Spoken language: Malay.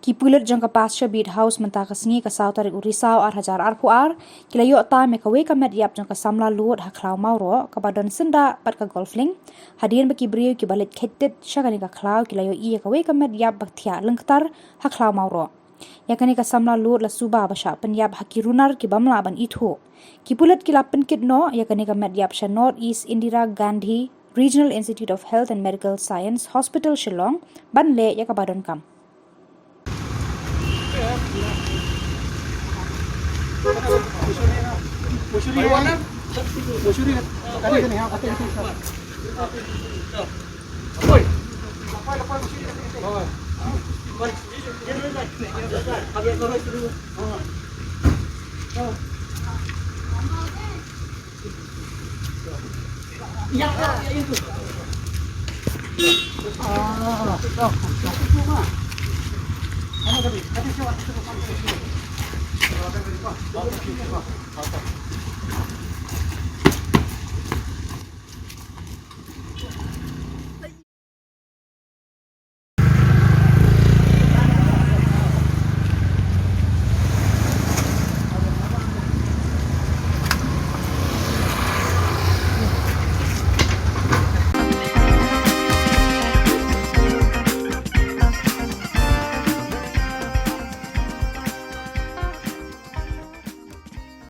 Kipulut jangka pasca bid house mentaka sengi ka sau tarik urisau ar hajar ar puar kila yo ta me kawe ka med yap jangka samla lut haklau mauro ka badan senda pat ka golfling hadian baki brio ki balit khetet shagani ka khlau kila yo i kawe ka med yap bakthia lengktar haklau mauro yakani ka samla lut la suba basha penyap hakirunar ki bamla ban ithu kipulut kila penkit no yakani ka med yap sha North East Indira Gandhi Regional Institute of Health and Medical Science Hospital Shillong ban le ya ka badan kam